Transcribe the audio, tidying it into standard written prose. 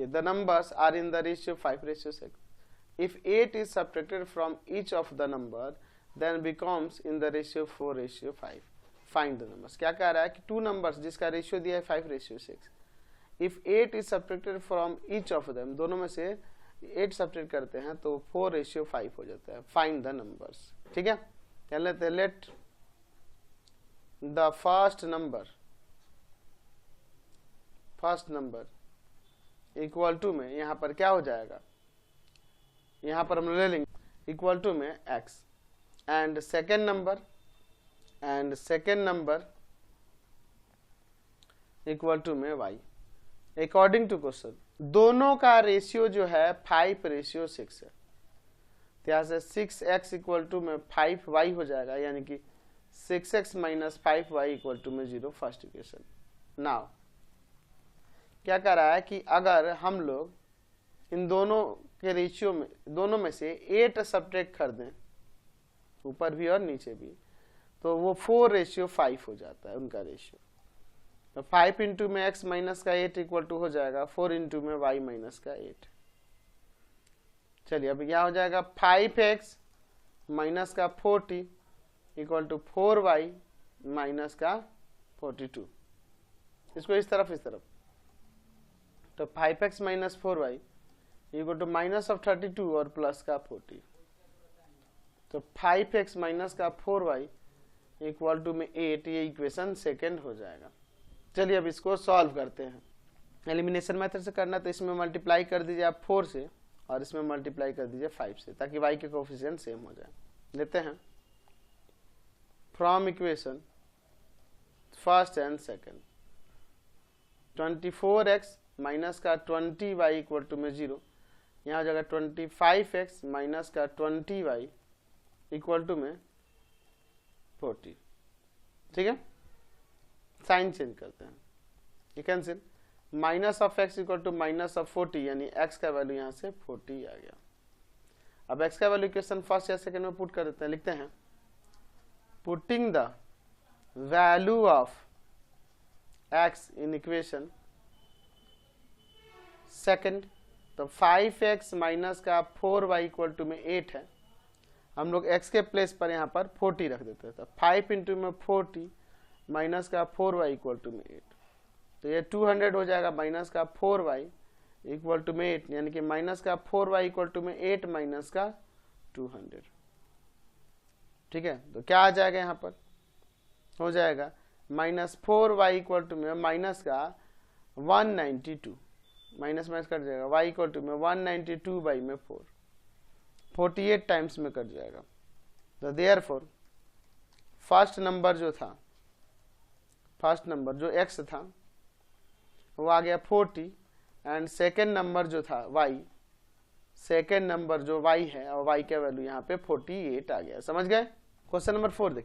देखिए the numbers are in the ratio 5:6. If 8 is subtracted from each of the number then becomes in the ratio 4:5. Find the numbers. क्या कह रहा है कि two numbers जिसका ratio दिया है 5:6. If 8 is subtracted from each of them, दोनों में से 8 सब्ट्रैक्ट करते हैं तो 4:5 हो जाता है. Find the numbers. ठीक है, कह लेते हैं let the first number equal to में, यहां पर क्या हो जाएगा, यहां पर हम ले लेंगे इक्वल टू में x and second number equal to में y. अकॉर्डिंग टू क्वेश्चन दोनों का रेशियो जो है 5:6 है. तो यहां से 6x इक्वल टू में 5y हो जाएगा, यानी कि 6x minus 5y equal to में 0. First equation. नाउ क्या कर रहा है कि अगर हम लोग इन दोनों के रेशियो में, दोनों में से 8 सब्ट्रैक्ट कर दें, ऊपर भी और नीचे भी, तो वो 4:5 हो जाता है उनका रेशियो. तो 5 इंटू में x माइनस का 8 इक्वल टू हो जाएगा 4 इंटू में y माइनस का 8. चलिए अब क्या हो जाएगा 5x माइनस का 40 इक्वल टू 4y माइनस का 42. इसको इस तरफ, तो 5x minus 4y equal to minus of 32 और प्लस का 40. तो 5x माइनस का 4y इक्वल टू में 8, ये इक्वेशन सेकेंड हो जाएगा. चलिए अब इसको सॉल्व करते हैं. एलिमिनेशन मेथड से करना, तो इसमें मल्टीप्लाई कर दीजिए आप 4 से और इसमें मल्टीप्लाई कर दीजिए 5 से, ताकि y के कोफिशिएंट सेम हो जाए. लेते हैं from equation first and second. 24x minus का 20y इक्वल टू में 0. यहाँ हो जाएगा 25x माइनस का 20y इक्वल टू में 40. ठीक है, साइन चेंज करते हैं. ये cancel. Minus of x equal to minus of 40, यानी x का वैल्यू यहाँ से 40 आ गया. अब x का वैल्यू इक्वेशन फर्स्ट या सेकेंड में पुट कर देते हैं. लिखते हैं putting the value of x in equation second. तो 5x माइनस का 4y इक्वल टू में 8 है. हम लोग x के प्लेस पर यहाँ पर 40 रख देते हैं. तो 5 इंटू में 40 माइनस का 4y इक्वल टू में 8. तो ये 200 हो जाएगा माइनस का 4y इक्वल टू में 8, यानी कि माइनस का 4y इक्वल टू में 8 माइनस का 200. ठीक है, तो क्या आ जाएगा यहाँ पर, हो जाएगा माइनस 4y इक्वल टू में माइनस का 192, माइनस माइनस कट जाएगा, y इक्वल टू में 192 बाई में 4, 48 टाइम्स में कट जाएगा. तो देयरफॉर फर्स्ट नंबर जो x था वो आ गया 40 एंड सेकेंड नंबर जो था y, सेकेंड नंबर जो y है और y का वैल्यू यहाँ पे 48 आ गया. समझ गए. क्वेश्चन नंबर 4 देखिए.